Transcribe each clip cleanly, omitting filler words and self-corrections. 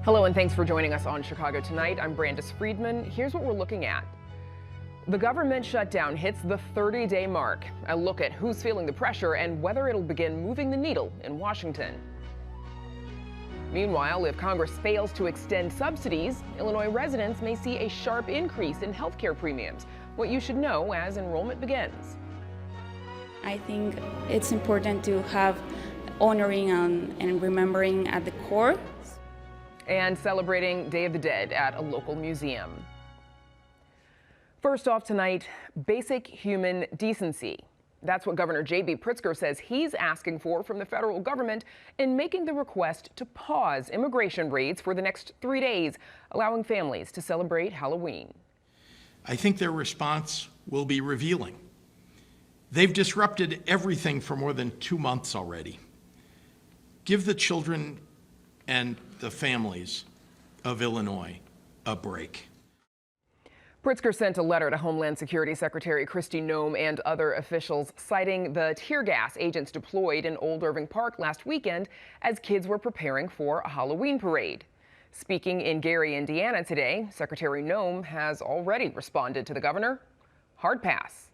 Hello and thanks for joining us on Chicago Tonight. I'm Brandis Friedman. Here's what we're looking at. The government shutdown hits the 30-day mark. A look at who's feeling the pressure and whether it'll begin moving the needle in Washington. Meanwhile, if Congress fails to extend subsidies, Illinois residents may see a sharp increase in health care premiums. What you should know as enrollment begins. I think it's important to have honoring and remembering at the core. And celebrating Day of the Dead at a local museum. First off tonight, basic human decency. That's what Governor J.B. Pritzker says he's asking for from the federal government in making the request to pause immigration raids for the next 3 days, allowing families to celebrate Halloween. I think their response will be revealing. They've disrupted everything for more than 2 months already. Give the children and the families of Illinois a break. Pritzker sent a letter to Homeland Security Secretary Kristi Noem and other officials citing the tear gas agents deployed in Old Irving Park last weekend as kids were preparing for a Halloween parade. Speaking in Gary, Indiana today, Secretary Noem has already responded to the governor. Hard pass.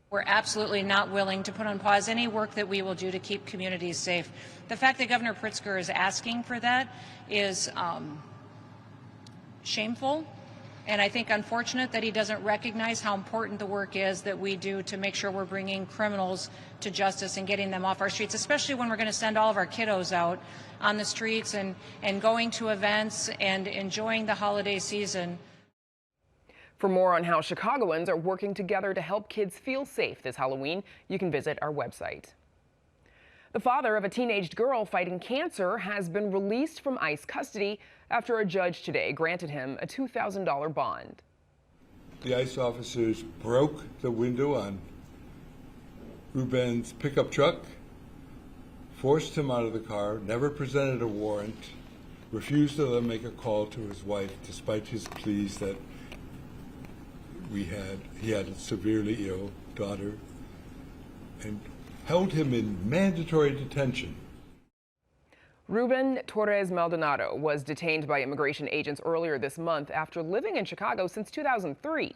We're absolutely not willing to put on pause any work that we will do to keep communities safe. The fact that Governor Pritzker is asking for that is shameful, and I think unfortunate that he doesn't recognize how important the work is that we do to make sure we're bringing criminals to justice and getting them off our streets, especially when we're going to send all of our kiddos out on the streets and going to events and enjoying the holiday season. For more on how Chicagoans are working together to help kids feel safe this Halloween, you can visit our website. The father of a teenaged girl fighting cancer has been released from ICE custody after a judge today granted him a $2,000 bond. The ICE officers broke the window on Ruben's pickup truck, forced him out of the car, never presented a warrant, refused to let him make a call to his wife despite his pleas that he had a severely ill daughter, and held him in mandatory detention. Ruben Torres Maldonado was detained by immigration agents earlier this month after living in Chicago since 2003.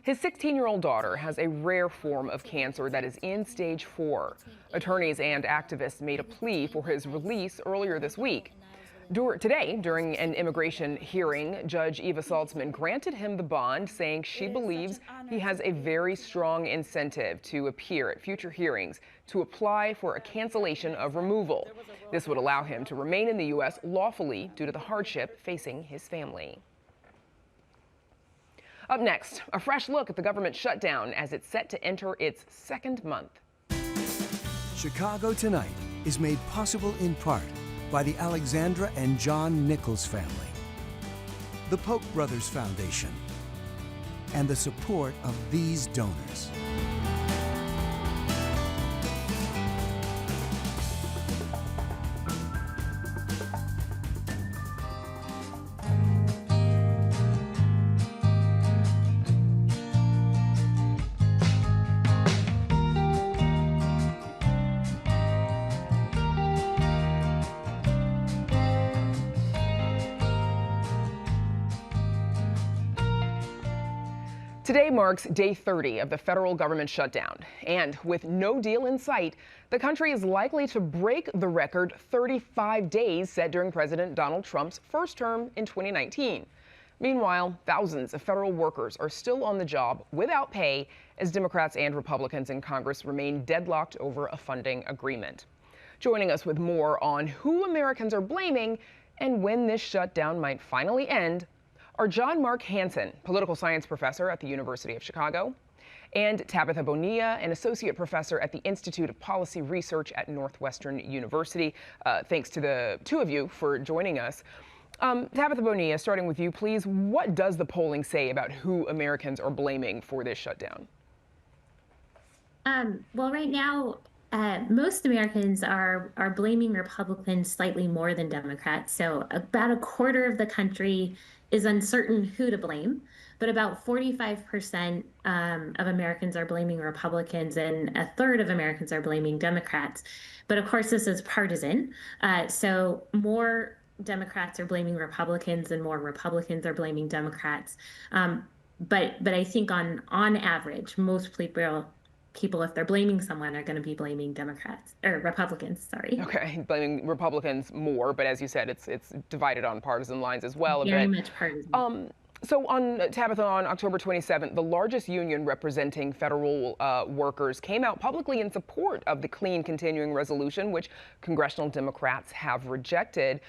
His 16-year-old daughter has a rare form of cancer that is in stage 4. Attorneys and activists made a plea for his release earlier this week. Today, during an immigration hearing, Judge Eva Saltzman granted him the bond, saying she believes he has a very strong incentive to appear at future hearings to apply for a cancellation of removal. This would allow him to remain in the U.S. lawfully due to the hardship facing his family. Up next, a fresh look at the government shutdown as it's set to enter its 2nd month. Chicago Tonight is made possible in part by the Alexandra and John Nichols family, the Polk Brothers Foundation, and the support of these donors. Today marks day 30 of the federal government shutdown, and with no deal in sight, the country is likely to break the record 35 days set during President Donald Trump's first term in 2019. Meanwhile, thousands of federal workers are still on the job without pay as Democrats and Republicans in Congress remain deadlocked over a funding agreement. Joining us with more on who Americans are blaming and when this shutdown might finally end are John Mark Hansen, political science professor at the University of Chicago, and Tabitha Bonilla, an associate professor at the Institute of Policy Research at Northwestern University. Thanks to the two of you for joining us. Tabitha Bonilla, starting with you, please, what does the polling say about who Americans are blaming for this shutdown? Well, right now, most Americans are blaming Republicans slightly more than Democrats. So about a quarter of the country is uncertain who to blame, but about 45% of Americans are blaming Republicans and a third of Americans are blaming Democrats. But of course, this is partisan. So more Democrats are blaming Republicans and more Republicans are blaming Democrats. But I think on average, most people, if they're blaming someone, are going to be blaming Democrats or Republicans. Sorry. Okay, blaming Republicans more, but as you said, it's divided on partisan lines as well a Very bit. much partisan. So on Tabitha, on October 27th, the largest union representing federal workers came out publicly in support of the clean continuing resolution, which congressional Democrats have rejected.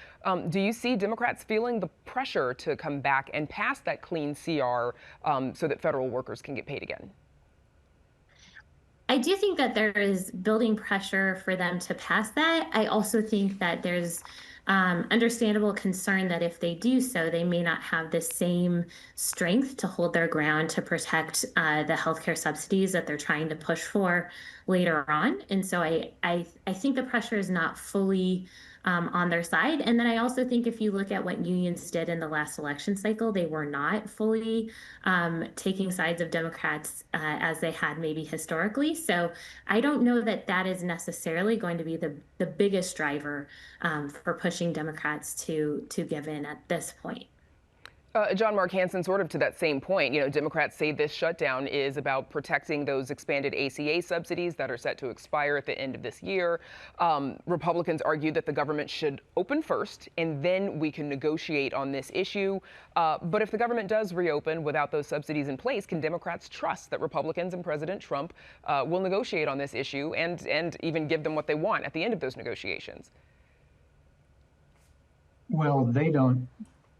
Do you see Democrats feeling the pressure to come back and pass that clean CR so that federal workers can get paid again? I do think that there is building pressure for them to pass that. I also think that there's understandable concern that if they do so, they may not have the same strength to hold their ground to protect the healthcare subsidies that they're trying to push for later on. And so I think the pressure is not fully on their side. And then I also think if you look at what unions did in the last election cycle, they were not fully taking sides of Democrats as they had maybe historically. So I don't know that that is necessarily going to be the biggest driver for pushing Democrats to give in at this point. John Mark Hansen, sort of to that same point, Democrats say this shutdown is about protecting those expanded ACA subsidies that are set to expire at the end of this year. Republicans argue that the government should open first and then we can negotiate on this issue. But if the government does reopen without those subsidies in place, can Democrats trust that Republicans and President Trump will negotiate on this issue and even give them what they want at the end of those negotiations? Well, they don't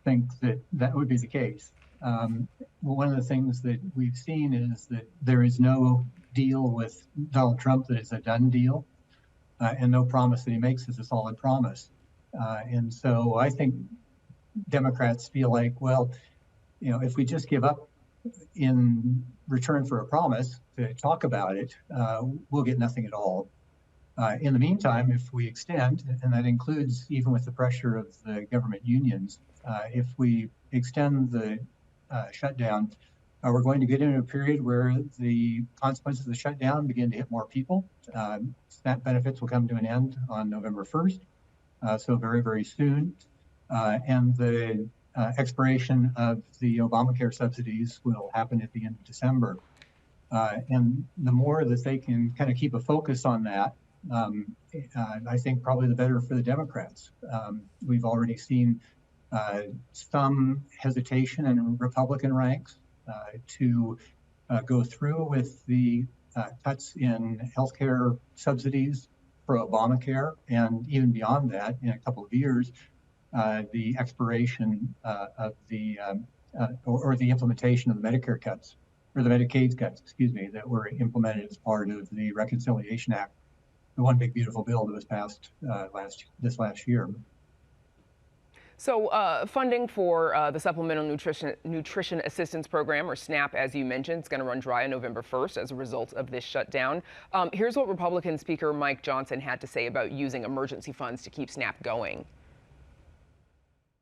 think that that would be the case. One of the things that we've seen is that there is no deal with Donald Trump that is a done deal, and no promise that he makes is a solid promise. And so I think Democrats feel like, well, if we just give up in return for a promise to talk about it, we'll get nothing at all. In the meantime, if we extend, and that includes even with the pressure of the government unions, if we extend the shutdown, we're going to get into a period where the consequences of the shutdown begin to hit more people. SNAP benefits will come to an end on November 1st, so very, very soon. And the expiration of the Obamacare subsidies will happen at the end of December. And the more that they can kind of keep a focus on that, I think probably the better for the Democrats. We've already seen some hesitation in Republican ranks to go through with the cuts in healthcare subsidies for Obamacare, and even beyond that, in a couple of years, the expiration of the or the implementation of the Medicare cuts, or the Medicaid cuts, excuse me, that were implemented as part of the Reconciliation Act, the one big beautiful bill that was passed this last year. So funding for the Supplemental Nutrition Assistance Program, or SNAP, as you mentioned, is going to run dry on November 1st as a result of this shutdown. Here's what Republican Speaker Mike Johnson had to say about using emergency funds to keep SNAP going.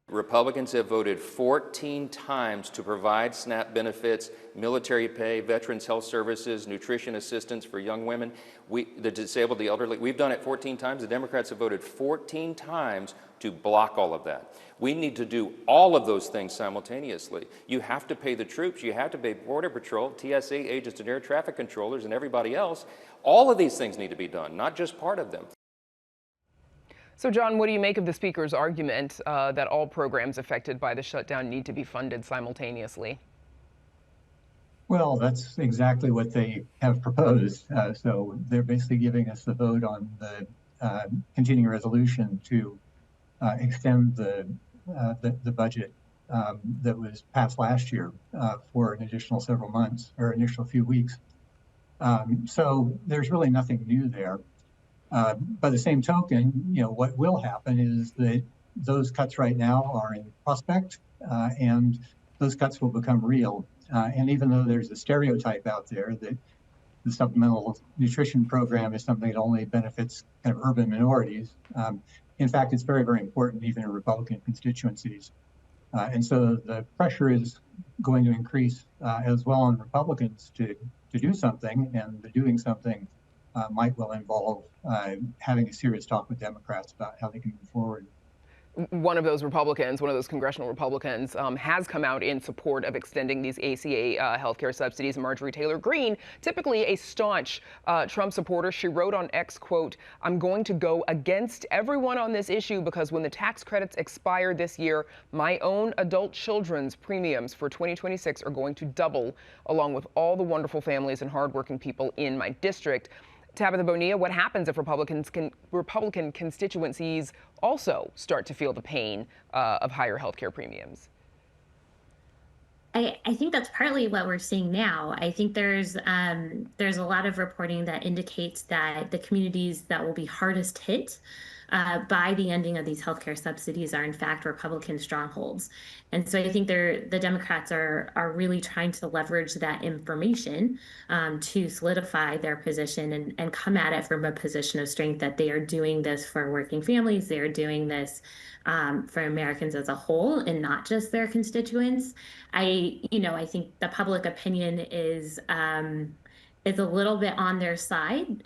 Republicans have voted 14 times to provide SNAP benefits, military pay, veterans health services, nutrition assistance for young women, the disabled, the elderly. We've done it 14 times. The Democrats have voted 14 times to block all of that. We need to do all of those things simultaneously. You have to pay the troops. You have to pay Border Patrol, TSA agents and air traffic controllers and everybody else. All of these things need to be done, not just part of them. So, John, what do you make of the Speaker's argument that all programs affected by the shutdown need to be funded simultaneously? Well, that's exactly what they have proposed. So they're basically giving us the vote on the continuing resolution to extend the budget that was passed last year for an additional several months, or an additional few weeks. So there's really nothing new there. By the same token, what will happen is that those cuts right now are in prospect, and those cuts will become real. And even though there's a stereotype out there that the supplemental nutrition program is something that only benefits kind of urban minorities, in fact, it's very, very important even in Republican constituencies. And so the pressure is going to increase as well on Republicans to do something, and the doing something might well involve having a serious talk with Democrats about how they can move forward. One of those Republicans, one of those congressional Republicans, has come out in support of extending these ACA healthcare subsidies. Marjorie Taylor Greene, typically a staunch Trump supporter, she wrote on X, quote, "I'm going to go against everyone on this issue because when the tax credits expire this year, my own adult children's premiums for 2026 are going to double, along with all the wonderful families and hardworking people in my district." Tabitha Bonilla, what happens if Republican constituencies also start to feel the pain of higher health care premiums? I think that's partly what we're seeing now. I think there's a lot of reporting that indicates that the communities that will be hardest hit by the ending of these healthcare subsidies are in fact Republican strongholds. And so I think the Democrats are really trying to leverage that information to solidify their position and come at it from a position of strength, that they are doing this for working families, they are doing this for Americans as a whole and not just their constituents. I think the public opinion is a little bit on their side,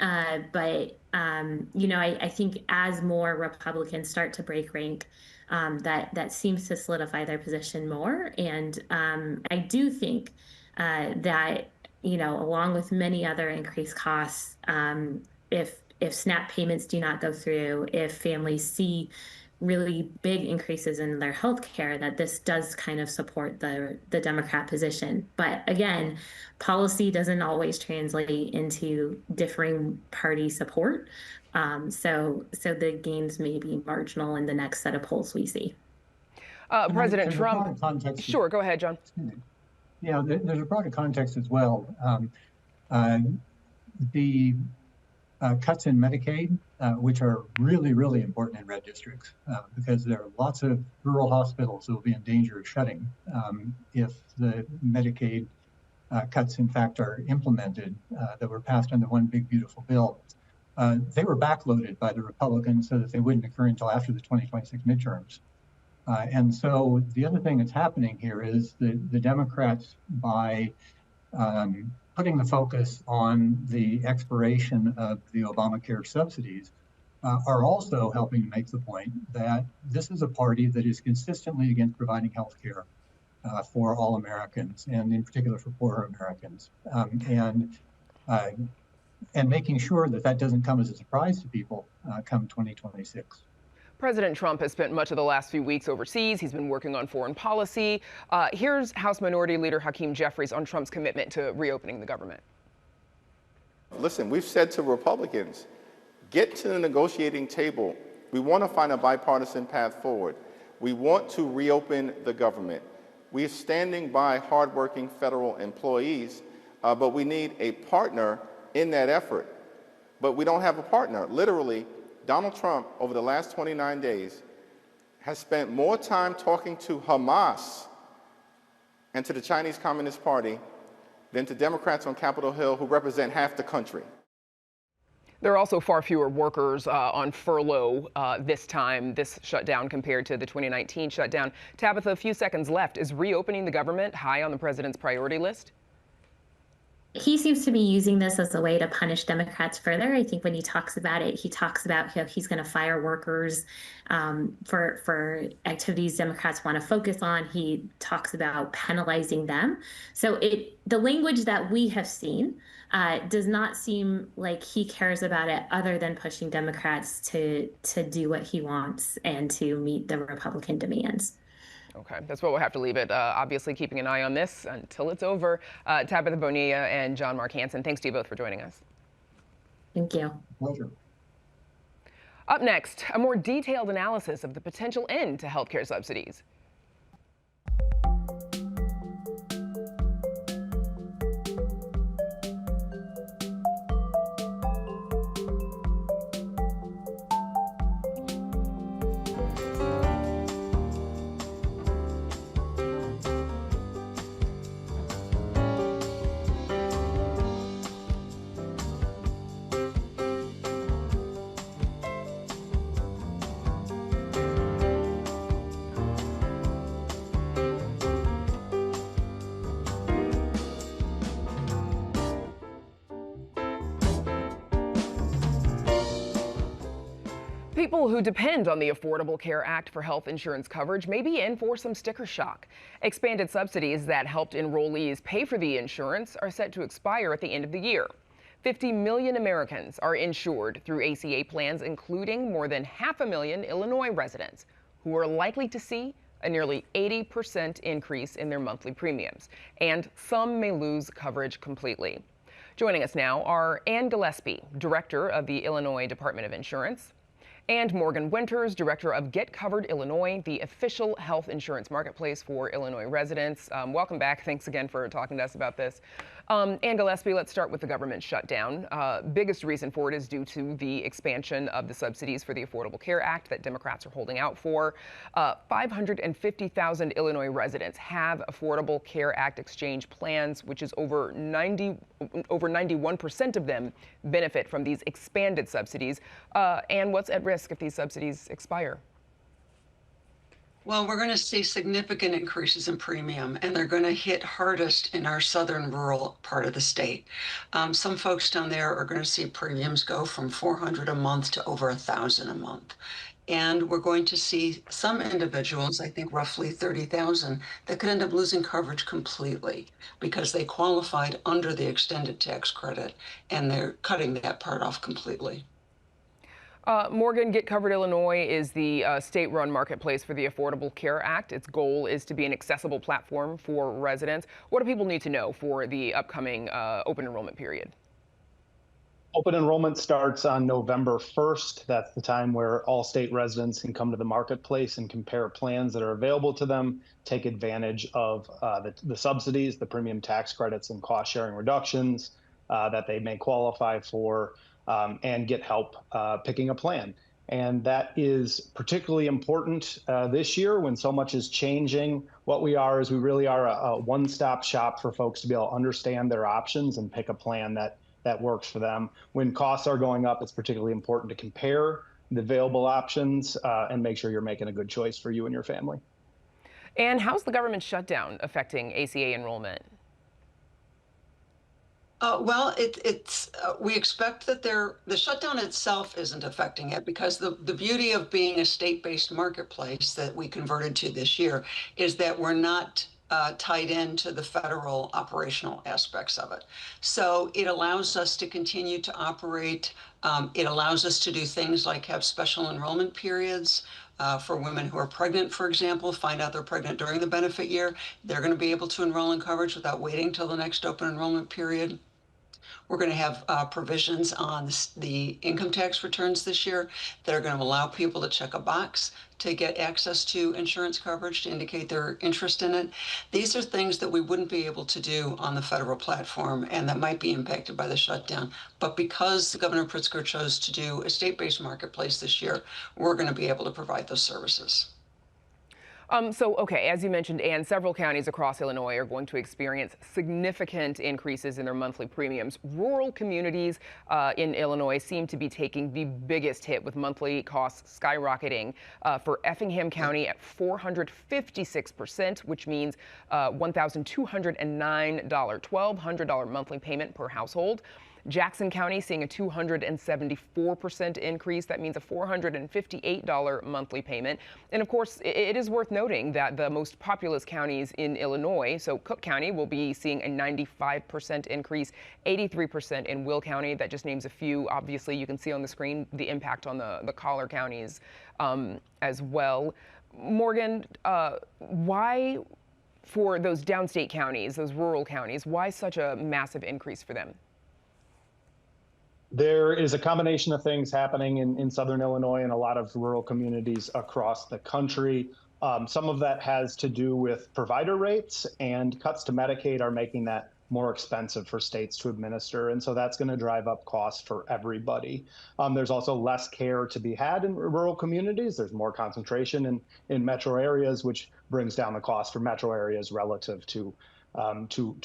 but I think as more Republicans start to break rank, that seems to solidify their position more. And I do think that along with many other increased costs, if SNAP payments do not go through, if families see really big increases in their health care, that this does kind of support the Democrat position. But again, policy doesn't always translate into differing party support. So the gains may be marginal in the next set of polls we see. President Trump. Sure, go ahead, John. Yeah, there's a broader context as well. The cuts in Medicaid, which are really, really important in red districts, because there are lots of rural hospitals that will be in danger of shutting if the Medicaid cuts, in fact, are implemented, that were passed under one big, beautiful bill. They were backloaded by the Republicans so that they wouldn't occur until after the 2026 midterms. And so the other thing that's happening here is that the Democrats, by putting the focus on the expiration of the Obamacare subsidies, are also helping to make the point that this is a party that is consistently against providing health care for all Americans, and in particular for poorer Americans, and making sure that that doesn't come as a surprise to people come 2026. President Trump has spent much of the last few weeks overseas. He's been working on foreign policy. Here's House Minority Leader Hakeem Jeffries on Trump's commitment to reopening the government. Listen, we've said to Republicans, get to the negotiating table. We want to find a bipartisan path forward. We want to reopen the government. We are standing by hardworking federal employees, but we need a partner in that effort. But we don't have a partner. Literally, Donald Trump, over the last 29 days, has spent more time talking to Hamas and to the Chinese Communist Party than to Democrats on Capitol Hill, who represent half the country. There are also far fewer workers on furlough this shutdown, compared to the 2019 shutdown. Tabitha, a few seconds left. Is reopening the government high on the president's priority list? He seems to be using this as a way to punish Democrats further. I think when he talks about it, he talks about how he's going to fire workers for activities Democrats want to focus on. He talks about penalizing them. So the language that we have seen does not seem like he cares about it, other than pushing Democrats to do what he wants and to meet the Republican demands. Okay, that's what we'll have to leave it. Obviously, keeping an eye on this until it's over. Tabitha Bonilla and John Mark Hansen, thanks to you both for joining us. Thank you. Pleasure. Up next, a more detailed analysis of the potential end to healthcare subsidies. People who depend on the Affordable Care Act for health insurance coverage may be in for some sticker shock. Expanded subsidies that helped enrollees pay for the insurance are set to expire at the end of the year. 50 million Americans are insured through ACA plans, including more than 500,000 Illinois residents, who are likely to see a nearly 80% increase in their monthly premiums, and some may lose coverage completely. Joining us now are Ann Gillespie, Director of the Illinois Department of Insurance, and Morgan Winters, Director of Get Covered Illinois, the official health insurance marketplace for Illinois residents. Welcome back. Thanks again for talking to us about this. Ann Gillespie, let's start with the government shutdown. Biggest reason for it is due to the expansion of the subsidies for the Affordable Care Act that Democrats are holding out for. 550,000 Illinois residents have Affordable Care Act exchange plans, which is over 91% of them benefit from these expanded subsidies. And what's at risk if these subsidies expire? Well, we're going to see significant increases in premium, and they're going to hit hardest in our southern rural part of the state. Some folks down there are going to see premiums go from $400 a month to over $1,000 a month. And we're going to see some individuals, I think roughly 30,000, that could end up losing coverage completely because they qualified under the extended tax credit, and they're cutting that part off completely. Morgan, Get Covered Illinois is the state-run marketplace for the Affordable Care Act. Its goal is to be an accessible platform for residents. What do people need to know for the upcoming open enrollment period? Open enrollment starts on November 1st. That's the time where all state residents can come to the marketplace and compare plans that are available to them, take advantage of the subsidies, the premium tax credits and cost sharing reductions that they may qualify for, and get help picking a plan. And that is particularly important this year when so much is changing. What we are is we really are a one-stop shop for folks to be able to understand their options and pick a plan that works for them. When costs are going up, it's particularly important to compare the available options and make sure you're making a good choice for you and your family. And how's the government shutdown affecting ACA enrollment? Well, we expect that the shutdown itself isn't affecting it because the beauty of being a state-based marketplace that we converted to this year is that we're not tied into the federal operational aspects of it. So it allows us to continue to operate. It allows us to do things like have special enrollment periods for women who are pregnant, for example, find out they're pregnant during the benefit year. They're going to be able to enroll in coverage without waiting till the next open enrollment period. We're going to have provisions on the income tax returns this year that are going to allow people to check a box to get access to insurance coverage to indicate their interest in it. These are things that we wouldn't be able to do on the federal platform and that might be impacted by the shutdown. But because Governor Pritzker chose to do a state-based marketplace this year, we're going to be able to provide those services. Okay, as you mentioned, Ann, several counties across Illinois are going to experience significant increases in their monthly premiums. Rural communities in Illinois seem to be taking the biggest hit, with monthly costs skyrocketing for Effingham County at 456%, which means $1,209, $1,200 monthly payment per household. Jackson County seeing a 274% increase. That means a $458 monthly payment. And of course, it is worth noting that the most populous counties in Illinois, so Cook County, will be seeing a 95% increase, 83% in Will County. That just names a few. Obviously, you can see on the screen the impact on the collar counties as well. Morgan, why, for those downstate counties, those rural counties, why such a massive increase for them? There is a combination of things happening in Southern Illinois and a lot of rural communities across the country. Some of that has to do with provider rates, and cuts to Medicaid are making that more expensive for states to administer. And so that's going to drive up costs for everybody. There's also less care to be had in rural communities. There's more concentration in metro areas, which brings down the cost for metro areas relative to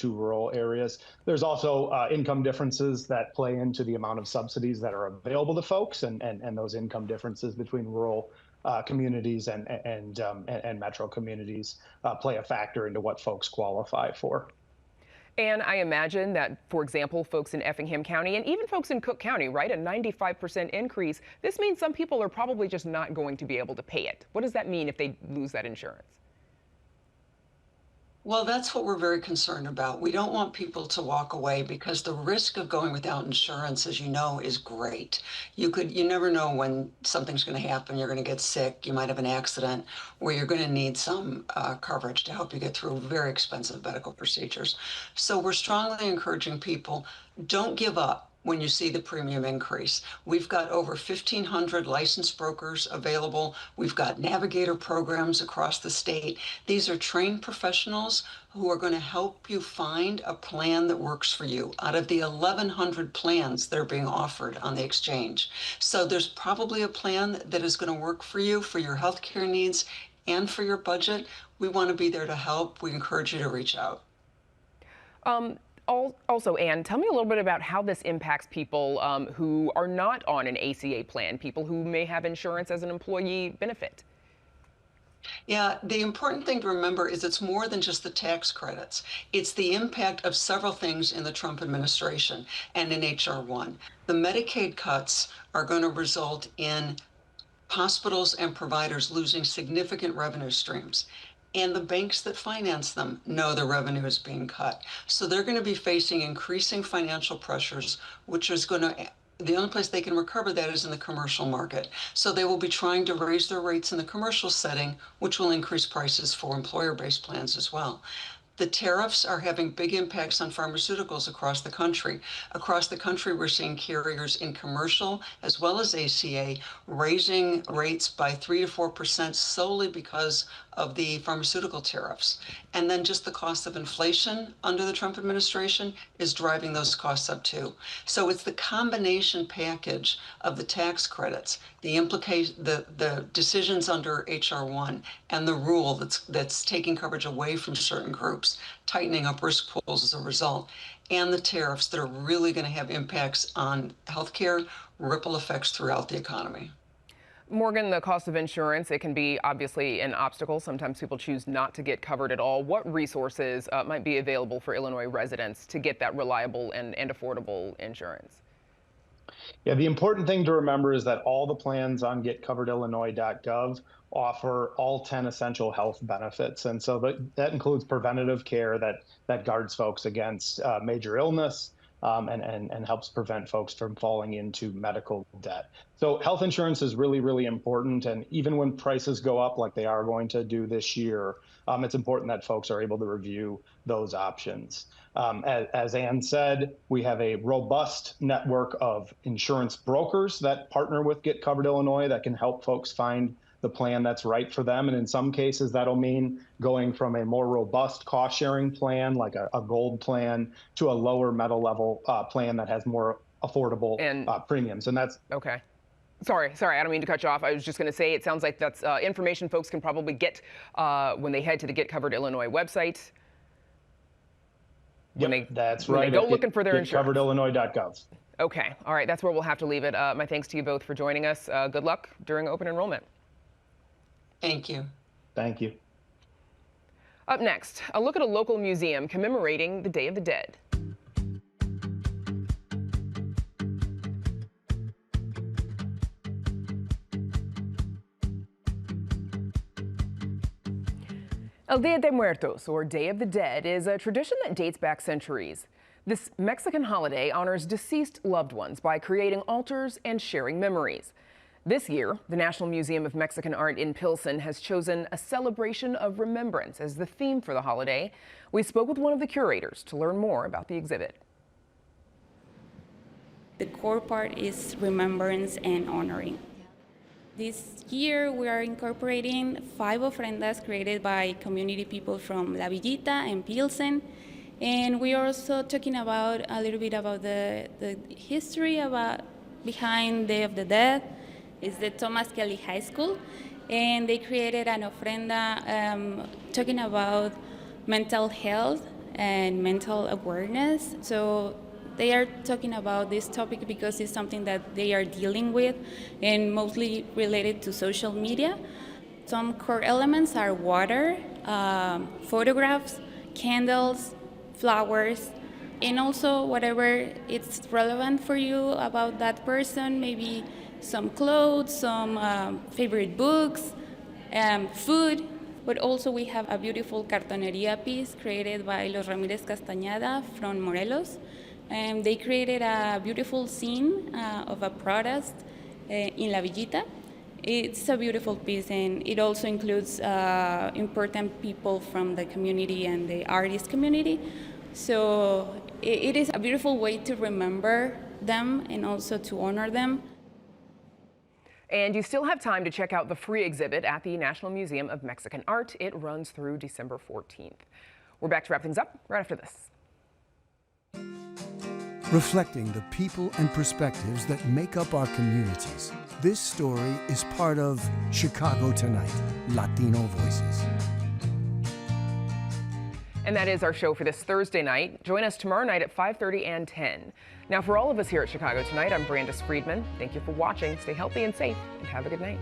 rural areas. There's also income differences that play into the amount of subsidies that are available to folks, and those income differences between rural communities and metro communities play a factor into what folks qualify for. And I imagine that, for example, folks in Effingham County and even folks in Cook County, right, a 95% increase, this means some people are probably just not going to be able to pay it. What does that mean if they lose that insurance? Well, that's what we're very concerned about. We don't want people to walk away because the risk of going without insurance, as you know, is great. You never know when something's going to happen. You're going to get sick. You might have an accident where you're going to need some coverage to help you get through very expensive medical procedures. So we're strongly encouraging people, don't give up when you see the premium increase. We've got over 1,500 licensed brokers available. We've got navigator programs across the state. These are trained professionals who are going to help you find a plan that works for you out of the 1,100 plans that are being offered on the exchange. So there's probably a plan that is going to work for you, for your healthcare needs and for your budget. We want to be there to help. We encourage you to reach out. Also, Anne, tell me a little bit about how this impacts people who are not on an ACA plan, people who may have insurance as an employee benefit. Yeah, the important thing to remember is it's more than just the tax credits. It's the impact of several things in the Trump administration and in H.R. 1. The Medicaid cuts are going to result in hospitals and providers losing significant revenue streams. And the banks that finance them know the revenue is being cut. So they're going to be facing increasing financial pressures, which is going to, the only place they can recover that is in the commercial market. So they will be trying to raise their rates in the commercial setting, which will increase prices for employer-based plans as well. The tariffs are having big impacts on pharmaceuticals across the country. Across the country, we're seeing carriers in commercial as well as ACA raising rates by 3 to 4% solely because of the pharmaceutical tariffs. And then just the cost of inflation under the Trump administration is driving those costs up too. So it's the combination package of the tax credits, the decisions under H.R. 1 and the rule that's taking coverage away from certain groups, tightening up risk pools as a result, and the tariffs that are really going to have impacts on healthcare, ripple effects throughout the economy. Morgan, the cost of insurance, it can be obviously an obstacle. Sometimes people choose not to get covered at all. What resources might be available for Illinois residents to get that reliable and affordable insurance? Yeah, the important thing to remember is that all the plans on getcoveredillinois.gov offer all 10 essential health benefits. And so that includes preventative care that guards folks against major illness, and helps prevent folks from falling into medical debt. So health insurance is really, really important. And even when prices go up like they are going to do this year, it's important that folks are able to review those options. As Anne said, we have a robust network of insurance brokers that partner with Get Covered Illinois that can help folks find the plan that's right for them. And in some cases, that'll mean going from a more robust cost sharing plan, like a gold plan, to a lower metal level plan that has more affordable premiums. And that's okay. Sorry, I don't mean to cut you off. I was just going to say, it sounds like that's information folks can probably get when they head to the Get Covered Illinois website. That's right. They go looking for their insurance. GetCoveredIllinois.gov. Okay, all right, that's where we'll have to leave it. My thanks to you both for joining us. Good luck during open enrollment. Thank you. Thank you. Up next, a look at a local museum commemorating the Day of the Dead. El Día de Muertos, or Day of the Dead, is a tradition that dates back centuries. This Mexican holiday honors deceased loved ones by creating altars and sharing memories. This year, the National Museum of Mexican Art in Pilsen has chosen a celebration of remembrance as the theme for the holiday. We spoke with one of the curators to learn more about the exhibit. The core part is remembrance and honoring. This year, we are incorporating 5 ofrendas created by community people from La Villita and Pilsen. And we are also talking about a little bit about the history behind Day of the Dead. It's the Thomas Kelly High School, and they created an ofrenda talking about mental health and mental awareness. So they are talking about this topic because it's something that they are dealing with and mostly related to social media. Some core elements are water, photographs, candles, flowers, and also whatever it's relevant for you about that person, maybe some clothes, some favorite books, food, but also we have a beautiful cartoneria piece created by Los Ramirez Castañeda from Morelos. And they created a beautiful scene of a protest in La Villita. It's a beautiful piece, and it also includes important people from the community and the artist community. So it is a beautiful way to remember them and also to honor them. And you still have time to check out the free exhibit at the National Museum of Mexican Art. It runs through December 14th. We're back to wrap things up right after this. Reflecting the people and perspectives that make up our communities, this story is part of Chicago Tonight, Latino Voices. And that is our show for this Thursday night. Join us tomorrow night at 5:30 and 10. Now, for all of us here at Chicago Tonight, I'm Brandis Friedman. Thank you for watching. Stay healthy and safe, and have a good night.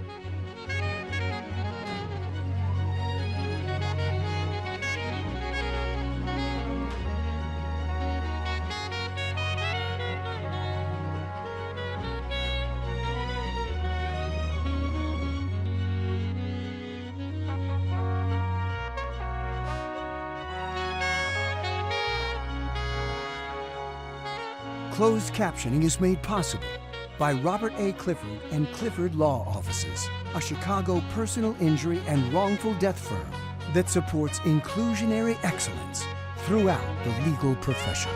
Closed captioning is made possible by Robert A. Clifford and Clifford Law Offices, a Chicago personal injury and wrongful death firm that supports inclusionary excellence throughout the legal profession.